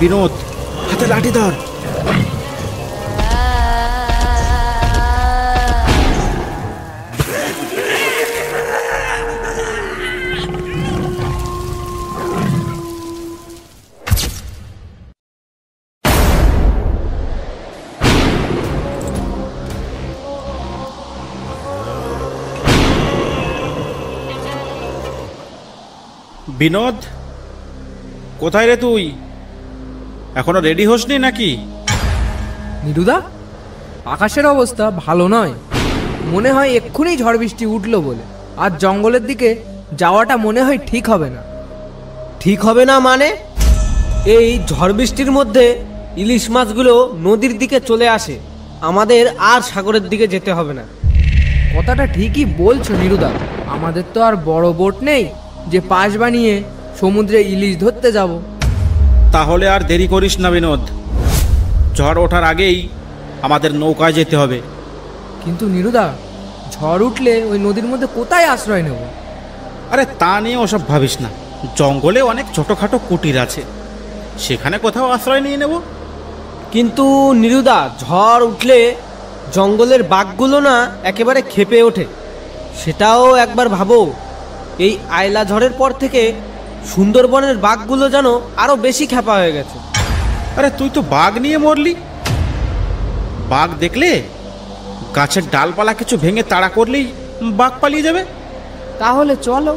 বিনোদ, হাতে লাঠি ধর। বিনোদ, কোথায় রে তুই? এখনো রেডি হসনি নাকি? নিরুদা, আকাশের অবস্থা ভালো নয়, মনে হয় এক্ষুনি ঝড় বৃষ্টি উঠলো বলে। আর জঙ্গলের দিকে যাওয়াটা মনে হয় ঠিক হবে না। ঠিক হবে না মানে? এই ঝড় বৃষ্টির মধ্যে ইলিশ মাছগুলো নদীর দিকে চলে আসে, আমাদের আর সাগরের দিকে যেতে হবে না। কথাটা ঠিকই বলছো নিরুদা, আমাদের তো আর বড় বোট নেই যে পাশ বানিয়ে সমুদ্রে ইলিশ ধরতে যাব। তাহলে আর দেরি করিস না বিনোদ, ঝড় ওঠার আগেই আমাদের নৌকায় যেতে হবে। কিন্তু নিরুদা, ঝড় উঠলে ওই নদীর মধ্যে কোথায় আশ্রয় নেব? আরে তা নিয়ে ওসব ভাবিস না, জঙ্গলে অনেক ছোটোখাটো কুটির আছে, সেখানে কোথাও আশ্রয় নিয়ে নেব। কিন্তু নিরুদা, ঝড় উঠলে জঙ্গলের বাঘগুলো না একেবারে ক্ষেপে ওঠে, সেটাও একবার ভাবো। এই আয়লা ঝড়ের পর থেকে সুন্দরবনের বাঘগুলো যেন আরো বেশি ক্ষেপা হয়ে গেছে। আরে তুই তো বাঘ নিয়ে মরলি। বাঘ দেখলে গাছের ডালপালা কিছু ভেঙে তাড়া করলেই বাঘ পালিয়ে যাবে। তাহলে চলো।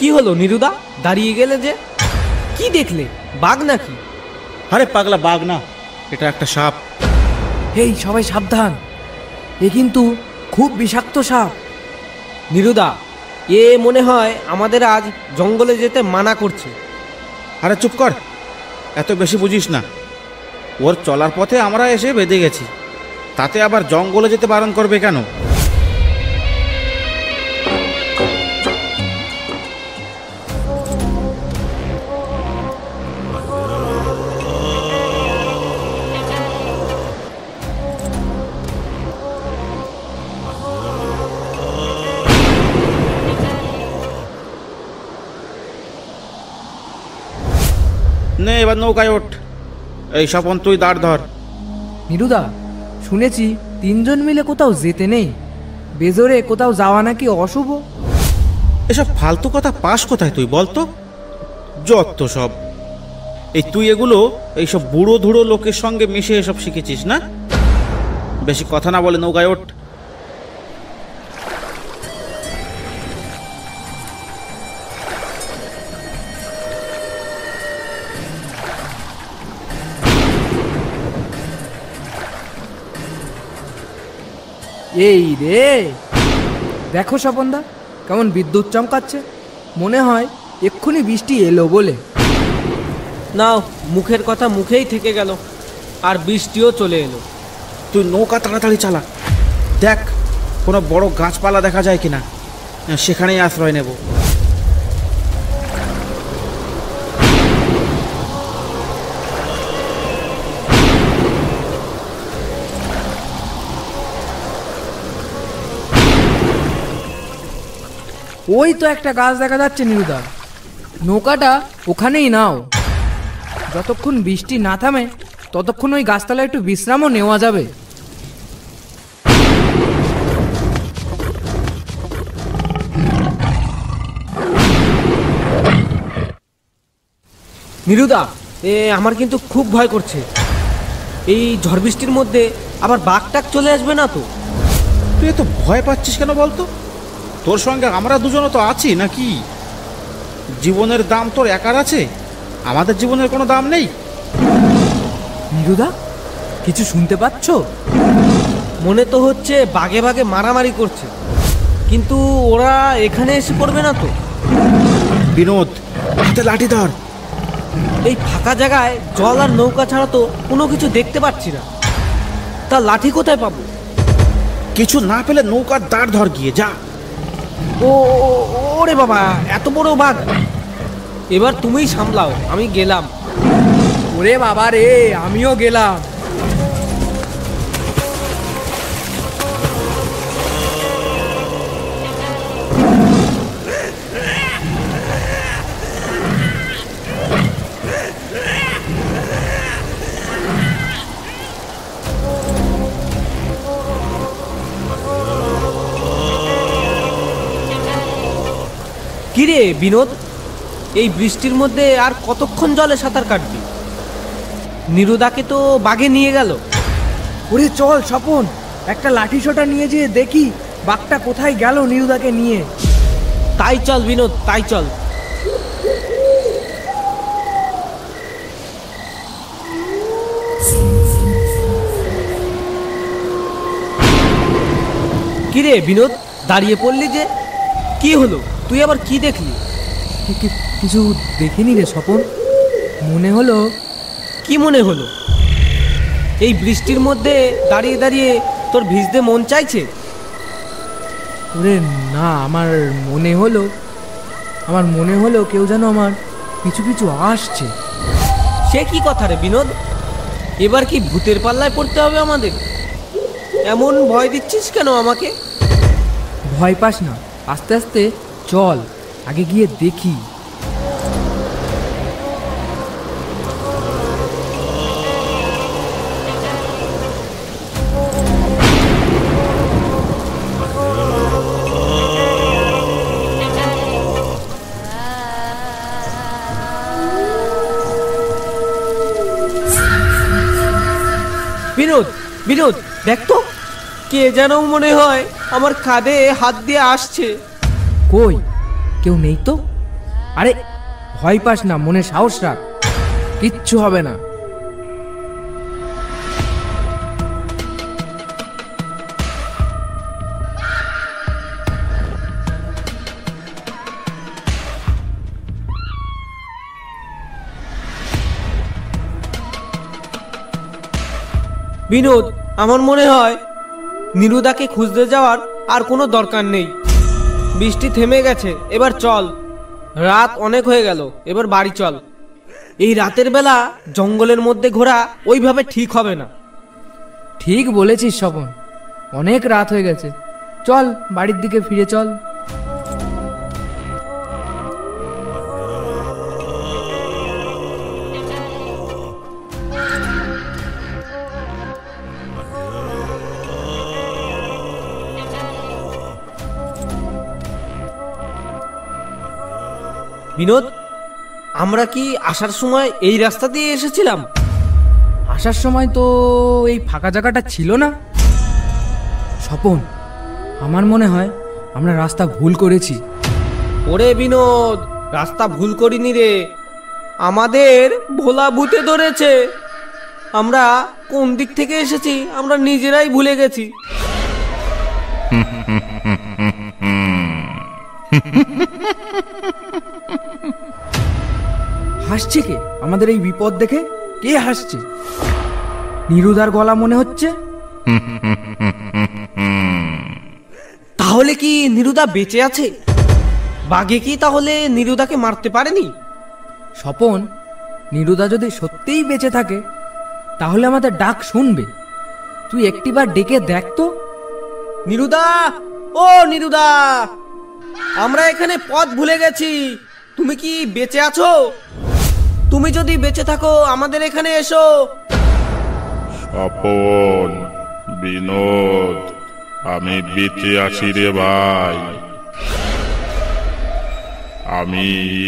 কি হলো নিরুদা, দাঁড়িয়ে গেলে যে? কি দেখলে, বাঘ নাকি? আরে পাগলা, বাঘ না, এটা একটা সাপ। এই সবাই সাবধান, এ কিন্তু খুব বিষাক্ত সাপ। নিরুদা, এ মনে হয় আমাদের আজ জঙ্গলে যেতে মানা করছে। আরে চুপ কর, এত বেশি বুঝিস না। ওর চলার পথে আমরা এসে বেঁধে গেছি, তাতে আবার জঙ্গলে যেতে বারণ করবে কেন? নে এবার নৌকায় ওঠ। এই স্বপন, তুই দাঁড় ধর। নিরুদা, শুনেছি 3 জন মিলে কোথাও যেতে নেই, বেজোরে কোথাও যাওয়া নাকি অশুভ। এসব ফালতু কথা পাস কোথায় তুই বলতো? যত সব, এই তুই এগুলো এইসব বুড়ো ধুড়ো লোকের সঙ্গে মিশে এসব শিখেছিস না? বেশি কথা না বলে নৌকায় ওঠ। এই রে, দেখো স্বপনদা, কেমন বিদ্যুৎ চমকাচ্ছে, মনে হয় এক্ষুনি বৃষ্টি এলো বলে। নাও, মুখের কথা মুখেই থেকে গেল, আর বৃষ্টিও চলে এলো। তুই নৌকা তাড়াতাড়ি চালা, দেখ কোনো বড় গাছপালা দেখা যায় কিনা, সেখানেই আশ্রয় নেব। ওই তো একটা গাছ দেখা যাচ্ছে নিরুদা, নৌকাটা ওখানেই নাও। যতক্ষণ বৃষ্টি না থামে ততক্ষণ ওই গাছতলায় একটু বিশ্রামও নেওয়া যাবে। নিরুদা, আমার কিন্তু খুব ভয় করছে। এই ঝড় বৃষ্টির মধ্যে আবার বাঘ টাক চলে আসবে না তো? তুই এত ভয় পাচ্ছিস কেন বলতো? তোর সঙ্গে আমরা দুজনও তো আছি নাকি? জীবনের দাম তোর একার আছে, আমাদের জীবনের কোনো দাম নেই। নিরুদা, কিছু শুনতে পাচ্ছ? মনে তো হচ্ছে বাঘে বাঘে মারামারি করছে, কিন্তু ওরা এখানে এসে পড়বে না তো? বিনোদ, হাতে লাঠি ধর। এই ফাঁকা জায়গায় জল আর নৌকা ছাড়া তো কোনো কিছু দেখতে পাচ্ছি না, তা লাঠি কোথায় পাবো? কিছু না পেলে নৌকার দাঁড় ধর গিয়ে যা। ওরে বাবা, এত বড় বাঘ! এবার তুমিই সামলাও, আমি গেলাম। ওরে বাবা রে, আমিও গেলাম। কিরে বিনোদ, এই বৃষ্টির মধ্যে আর কতক্ষণ জলে সাঁতার কাটবি? নিরুদাকে তো বাঘে নিয়ে গেল। ওরে চল স্বপন, একটা লাঠি সোটা নিয়ে যেয়ে দেখি বাঘটা কোথায় গেল নিরুদাকে নিয়ে। তাই চল বিনোদ, তাই চল। কিরে বিনোদ, দাঁড়িয়ে পড়লি যে, কি হলো? তুই আবার কি দেখলি? কিছু দেখিনি রে স্বপন, মনে হলো। কি মনে হলো? এই বৃষ্টির মধ্যে দাঁড়িয়ে দাঁড়িয়ে তোর ভিজতে মন চাইছে? ওরে না, আমার মনে হলো কেউ যেন আমার পিছু পিছু আসছে। সে কি কথা রে বিনোদ? এবার কি ভূতের পাল্লায় পড়তে হবে আমাদের? এমন ভয় দিচ্ছিস কেন আমাকে? ভয় পাস না, আস্তে আস্তে চল, আগে গিয়ে দেখি। বিনোদ, বিনোদ, দেখ তো, কে যেন মনে হয় আমার কাঁধে হাত দিয়ে আসছে। কই, কেউ নেই তো। আরে ভয় পাস না, মনে সাহস রাখ, কিচ্ছু হবে না। বিনোদ, আমার মনে হয় নিরুদাকে খুঁজতে যাওয়ার আর কোনো দরকার নেই। বৃষ্টি থেমে গেছে, এবার চল। রাত অনেক হয়ে গেল, এবার বাড়ি চল। এই রাতের বেলা জঙ্গলের মধ্যে ঘোরা ওইভাবে ঠিক হবে না। ঠিক বলেছিস স্বপন, অনেক রাত হয়ে গেছে, চল বাড়ির দিকে ফিরে চল। বিনোদ, আমরা কি আসার সময় এই রাস্তা দিয়ে এসেছিলাম? আসার সময় তো এই ফাঁকা জায়গাটা ছিল না। স্বপন, আমার মনে হয় আমরা রাস্তা ভুল করেছি। ওরে বিনোদ, রাস্তা ভুল করিনি রে, আমাদের ভোলা ভূতে ধরেছে। আমরা কোন দিক থেকে এসেছি আমরা নিজেরাই ভুলে গেছি। হাসছে কে আমাদের এই বিপদ দেখে? কে হাসছে? নিরুদার গলা মনে হচ্ছে। তাহলে কি নিরুদা বেঁচে আছে? বাঘে কি তাহলে নিরুদাকে মারতে পারেনি? স্বপন, নিরুদা যদি সত্যিই বেঁচে থাকে তাহলে আমাদের ডাক শুনবে। তুই একটিবার ডেকে দেখ তো। নিরুদা, ও নিরুদা, আমরা এখানে পথ ভুলে গেছি। তুমি কি বেঁচে আছো? তুমি যদি বেঁচে থাকো আমাদের এখানে এসো। স্বপন, বিনোদ, আমি বেঁচে আছি রে ভাই, আমি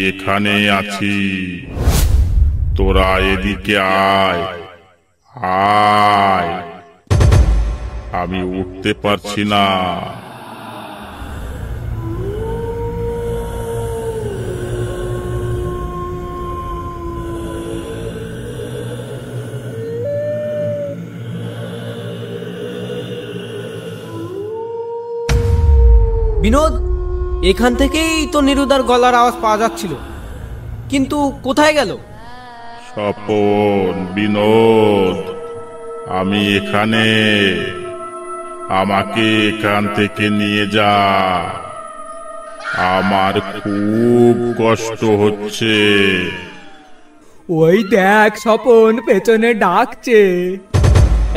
এখানে আছি। তোরা এদিকে আয়, আয়, আমি উঠতে পারছি না। বিনোদ, এখান থেকেই তো নিরুদার গলার আওয়াজ পাওয়া যাচ্ছিল, কিন্তু কোথায় গেল? স্বপন, বিনোদ, আমি এখানে, আমাকে এখান থেকে নিয়ে যা। আমার খুব কষ্ট হচ্ছে। ওই দেখ স্বপন পেছনে ডাকছে।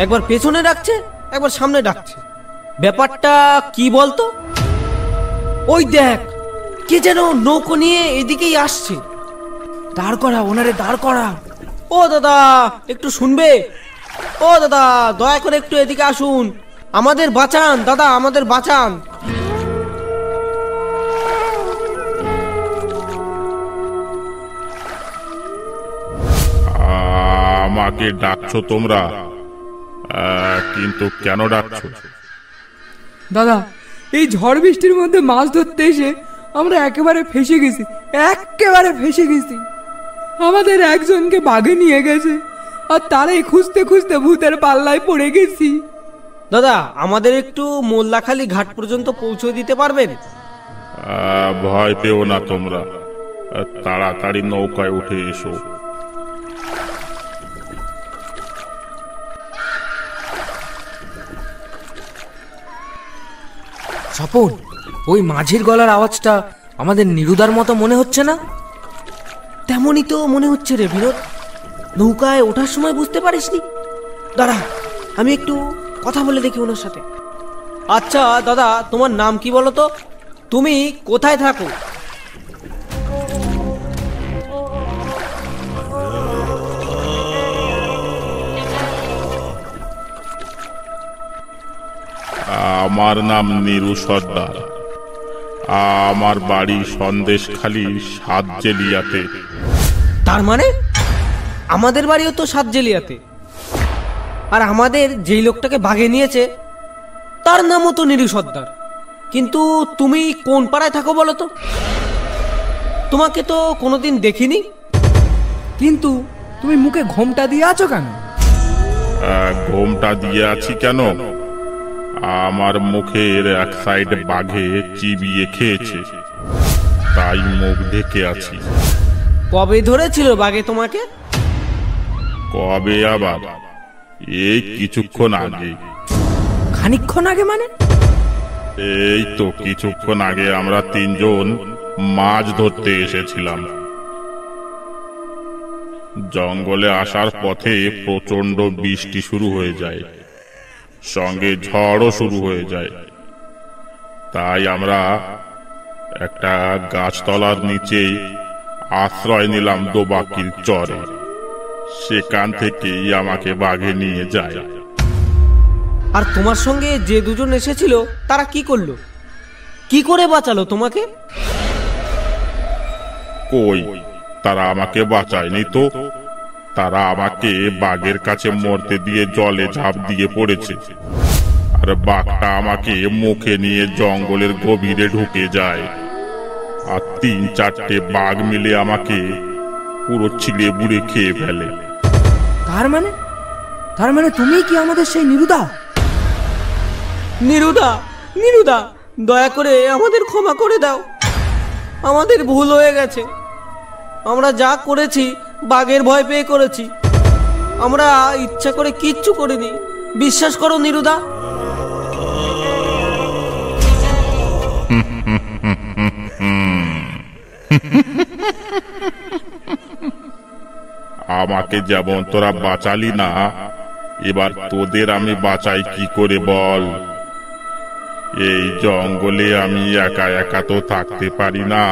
একবার পেছনে ডাকছে, একবার সামনে ডাকছে। ব্যাপারটা কি বলতো? ওই দেখ, কে যেন নৌকো নিয়ে এদিকেই আসছে। দাঁড় করা, ওনারে দাঁড় করা। ও দাদা, একটু শুনবে? ও দাদা, দয়া করে একটু এদিকে আসুন, আমাদের বাঁচান দাদা, আমাদের বাঁচান। আমাকে ডাকছো তোমরা, কিন্তু কেন ডাকছো? দাদা, এই ঝড় বৃষ্টির মধ্যে মাছ ধরতে এসে আমরা একেবারে ফেঁসে গেছি, একেবারে ফেঁসে গেছি। আমাদের একজনকে বাঘে নিয়ে গেছে, আর তারাই খুঁজতে খুঁজতে ভূতের পাল্লায় পড়ে গেছি। দাদা, আমাদের একটু মোল্লাখালী ঘাট পর্যন্ত পৌঁছে দিতে পারবেন? ভয় পেও না তোমরা, তাড়াতাড়ি নৌকায় উঠে এসো। স্বপন, ওই মাঝির গলার আওয়াজটা আমাদের নিরুদার মতো মনে হচ্ছে না? তেমনই তো মনে হচ্ছে রে বিনোদ। নৌকায় ওঠার সময় বুঝতে পারিসনি? দাঁড়া, আমি একটু কথা বলে দেখি ওনার সাথে। আচ্ছা দাদা, তোমার নাম কি বলো তো? তুমি কোথায় থাকো? আমার নাম নীরু সর্দার। আমার বাড়ি সন্দেশখালী সাতজেলিয়াতে। তার মানে আমাদের বাড়িও তো সাতজেলিয়াতে। আর আমাদের যেই লোকটাকে বাগে নিয়েছে তার নামও তো নীরু সর্দার। কিন্তু তুমি কোন পাড়ায় থাকো বলো তো? তোমাকে তো কোনোদিন দেখিনি। কিন্তু তুমি মুখে ঘোমটা দিয়ে আছো কেন? ঘোমটা দিয়ে আছি কেন? আমার মুখের এক সাইড বাঘে চিবিয়ে খেয়েছে, তাই মুখ ঢেকে আছি। কবে ধরেছিল বাগে তোমাকে? কবে আবার? এই কিছুক্ষণ আগে। খানিকক্ষণ আগে মানে? এই তো কিছুক্ষণ আগে আমরা তিনজন মাছ ধরতে এসেছিলাম। জঙ্গলে আসার পথে প্রচন্ড বৃষ্টি শুরু হয়ে যায়, সঙ্গে ঝড়ও শুরু হয়ে যায়। তাই আমরা একটা গাছতলার নিচেই আশ্রয় নিলাম দোবাকির চরে। সেখান থেকেই আমাকে বাঘে নিয়ে যায়। আর তোমার সঙ্গে যে দুজন এসেছিল তারা কি করলো? কি করে বাঁচালো তোমাকে? কই, তারা আমাকে বাঁচায়নি তো। তারা আমাকে বাঘের কাছে মরতে দিয়ে জলে ঝাঁপ দিয়ে পড়েছে। আর বাঘটা আমাকে মুখে নিয়ে জঙ্গলের গভীরে ঢুকে যায়। আর 3-4টে বাঘ মিলে আমাকে পুরো ছিঁড়ে বুড়ে খেয়ে ফেলে। তার মানে তুমি কি আমাদের সেই নিরুদা? নীরুদা, নীরুদা, দয়া করে আমাদের ক্ষমা করে দাও। আমাদের ভুল হয়ে গেছে। আমরা যা করেছি বাঘের ভয় পেয়ে করেছি। আমরা ইচ্ছা করে কিচ্ছু করিনি। বিশ্বাস করো নীরুদা। আমাকে যেমন তোরা বাঁচালি না, এবার তোদের আমি বাঁচাই কি করে বল? এই জঙ্গলে আমি একা একা তো থাকতে পারি না।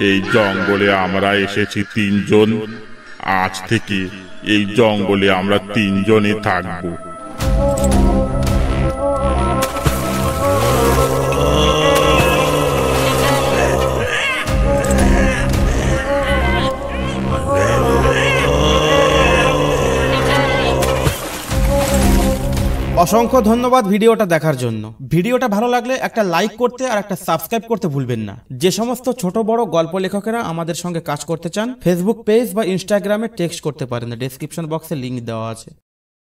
এই জঙ্গলে আমরা এসেছি তিনজন। আজ থেকে এই জঙ্গলে আমরা তিনজনই থাকবো। অসংখ্য ধন্যবাদ ভিডিওটা দেখার জন্য। ভিডিওটা ভালো লাগলে একটা লাইক করতে আর একটা সাবস্ক্রাইব করতে ভুলবেন না। যে সমস্ত ছোট বড় গল্প লেখকেরা আমাদের সঙ্গে কাজ করতে চান, ফেসবুক পেজ বা ইনস্টাগ্রামে টেক্সট করতে পারেন, ডেসক্রিপশন বক্সে লিংক দেওয়া আছে।